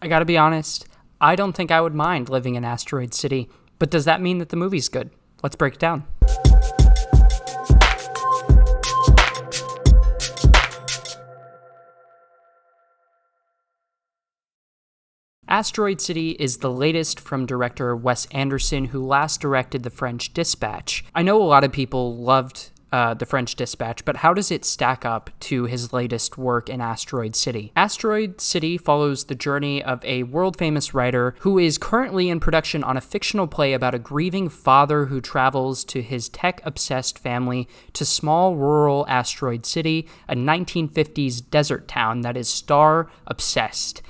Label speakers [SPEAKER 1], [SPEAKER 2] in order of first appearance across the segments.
[SPEAKER 1] I gotta be honest, I don't think I would mind living in Asteroid City, but does that mean that the movie's good? Let's break it down. Asteroid City is the latest from director Wes Anderson, who last directed The French Dispatch. I know a lot of people loved The French Dispatch, but how does it stack up to his latest work in Asteroid City? Asteroid City follows the journey of a world-famous writer who is currently in production on a fictional play about a grieving father who travels to his tech-obsessed family to small rural Asteroid City, a 1950s desert town that is star-obsessed.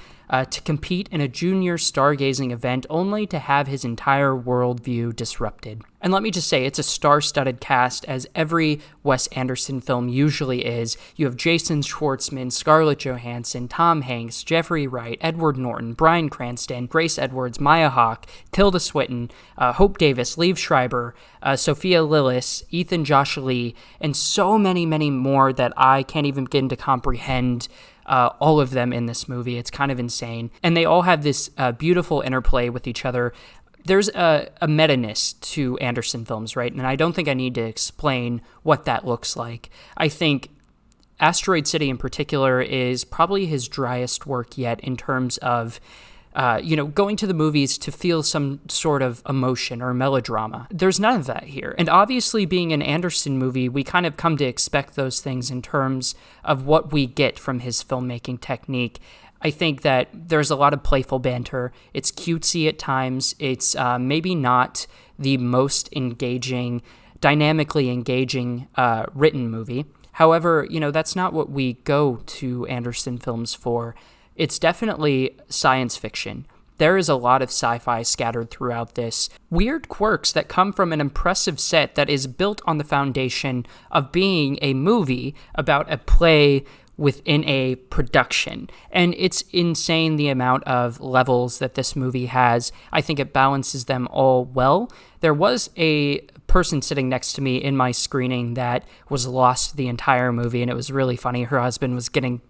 [SPEAKER 1] To compete in a junior stargazing event only to have his entire worldview disrupted. And let me just say, it's a star-studded cast, as every Wes Anderson film usually is. You have Jason Schwartzman, Scarlett Johansson, Tom Hanks, Jeffrey Wright, Edward Norton, Bryan Cranston, Grace Edwards, Maya Hawke, Tilda Swinton, Hope Davis, Liev Schreiber, Sophia Lillis, Ethan Josh Lee, and so many, many more that I can't even begin to comprehend all of them in this movie. It's kind of insane. And they all have this beautiful interplay with each other. There's a meta-ness to Anderson films, right? And I don't think I need to explain what that looks like. I think Asteroid City in particular is probably his driest work yet in terms of going to the movies to feel some sort of emotion or melodrama. There's none of that here. And obviously, being an Anderson movie, we kind of come to expect those things in terms of what we get from his filmmaking technique. I think that there's a lot of playful banter. It's cutesy at times. It's maybe not the most engaging, dynamically engaging written movie. However, that's not what we go to Anderson films for. It's definitely science fiction. There is a lot of sci-fi scattered throughout this. Weird quirks that come from an impressive set that is built on the foundation of being a movie about a play within a production. And it's insane the amount of levels that this movie has. I think it balances them all well. There was a person sitting next to me in my screening that was lost the entire movie, and it was really funny. Her husband was getting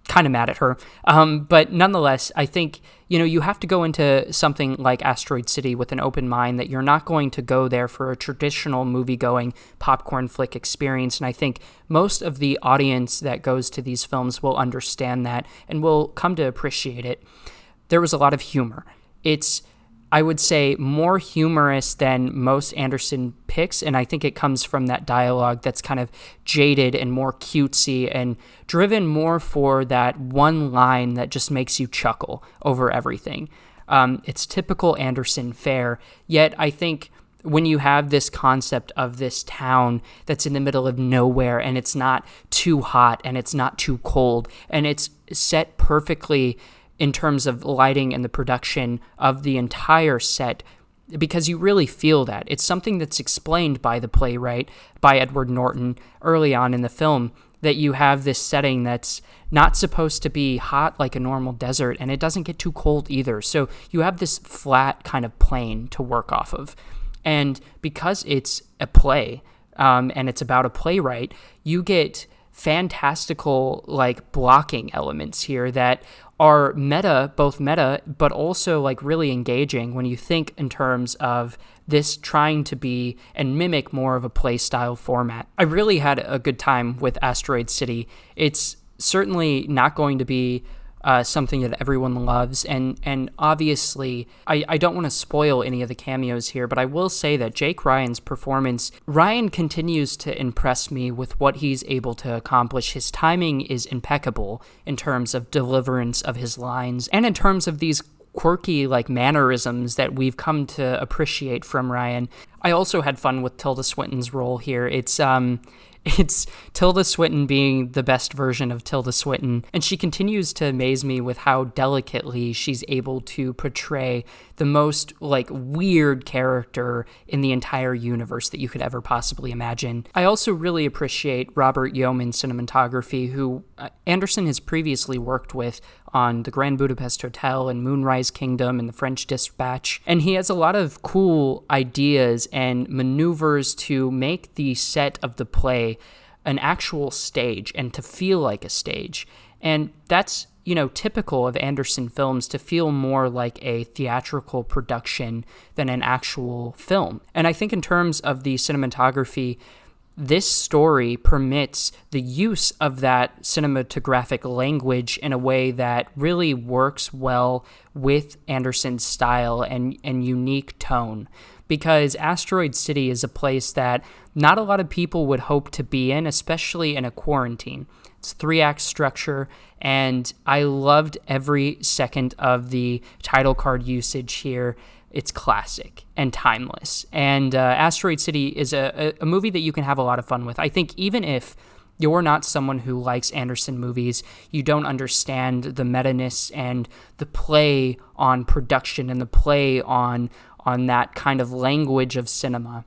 [SPEAKER 1] kind of mad at her. But nonetheless, I think, you have to go into something like Asteroid City with an open mind that you're not going to go there for a traditional movie-going popcorn flick experience. And I think most of the audience that goes to these films will understand that and will come to appreciate it. There was a lot of humor. It's, I would say, more humorous than most Anderson picks, and I think it comes from that dialogue that's kind of jaded and more cutesy and driven more for that one line that just makes you chuckle over everything. It's typical Anderson fare, yet I think when you have this concept of this town that's in the middle of nowhere and it's not too hot and it's not too cold and it's set perfectly in terms of lighting and the production of the entire set, because you really feel that. It's something that's explained by the playwright, by Edward Norton, early on in the film, that you have this setting that's not supposed to be hot like a normal desert, and it doesn't get too cold either. So you have this flat kind of plane to work off of. And because it's a play, and it's about a playwright, you get fantastical blocking elements here that are both meta, but also really engaging when you think in terms of this trying to be and mimic more of a play style format. I really had a good time with Asteroid City. It's certainly not going to be something that everyone loves, and obviously I don't want to spoil any of the cameos here, but I will say that Jake Ryan's performance, Ryan continues to impress me with what he's able to accomplish. His timing is impeccable in terms of deliverance of his lines and in terms of these quirky mannerisms that we've come to appreciate from Ryan. I also had fun with Tilda Swinton's role here. It's Tilda Swinton being the best version of Tilda Swinton, and she continues to amaze me with how delicately she's able to portray the most weird character in the entire universe that you could ever possibly imagine. I also really appreciate Robert Yeoman's cinematography, who Anderson has previously worked with on The Grand Budapest Hotel and Moonrise Kingdom and The French Dispatch, and he has a lot of cool ideas and maneuvers to make the set of the play an actual stage and to feel like a stage. And that's typical of Anderson films to feel more like a theatrical production than an actual film. And I think in terms of the cinematography, this story permits the use of that cinematographic language in a way that really works well with Anderson's style and unique tone. Because Asteroid City is a place that not a lot of people would hope to be in, especially in a quarantine. It's a 3-act structure, and I loved every second of the title card usage here. It's classic and timeless. And Asteroid City is a movie that you can have a lot of fun with. I think even if you're not someone who likes Anderson movies, you don't understand the meta-ness and the play on production and the play on that kind of language of cinema.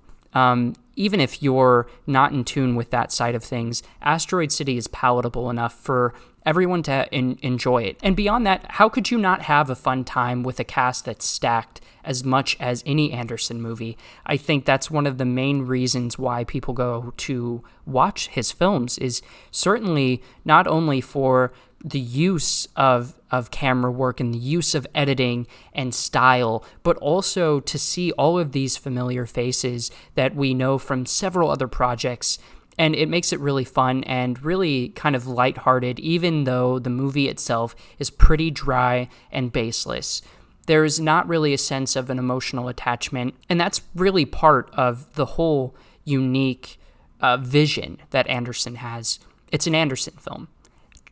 [SPEAKER 1] Even if you're not in tune with that side of things, Asteroid City is palatable enough for everyone to enjoy it. And beyond that, how could you not have a fun time with a cast that's stacked as much as any Anderson movie? I think that's one of the main reasons why people go to watch his films, is certainly not only for the use of camera work and the use of editing and style, but also to see all of these familiar faces that we know from several other projects. And it makes it really fun and really kind of lighthearted, even though the movie itself is pretty dry and baseless. There's not really a sense of an emotional attachment, and that's really part of the whole unique vision that Anderson has. It's an Anderson film.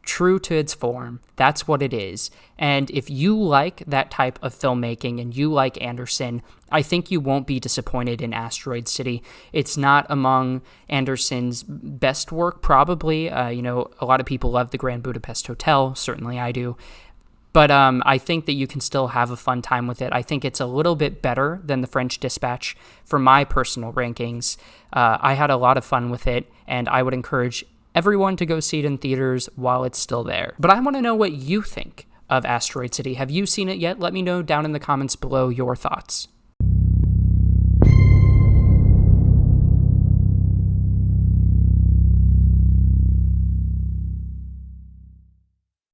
[SPEAKER 1] True to its form, that's what it is. And if you like that type of filmmaking and you like Anderson, I think you won't be disappointed in Asteroid City. It's not among Anderson's best work, probably. A lot of people love The Grand Budapest Hotel. Certainly I do. But I think that you can still have a fun time with it. I think it's a little bit better than The French Dispatch for my personal rankings. I had a lot of fun with it, and I would encourage everyone to go see it in theaters while it's still there. But I want to know what you think of Asteroid City. Have you seen it yet? Let me know down in the comments below your thoughts.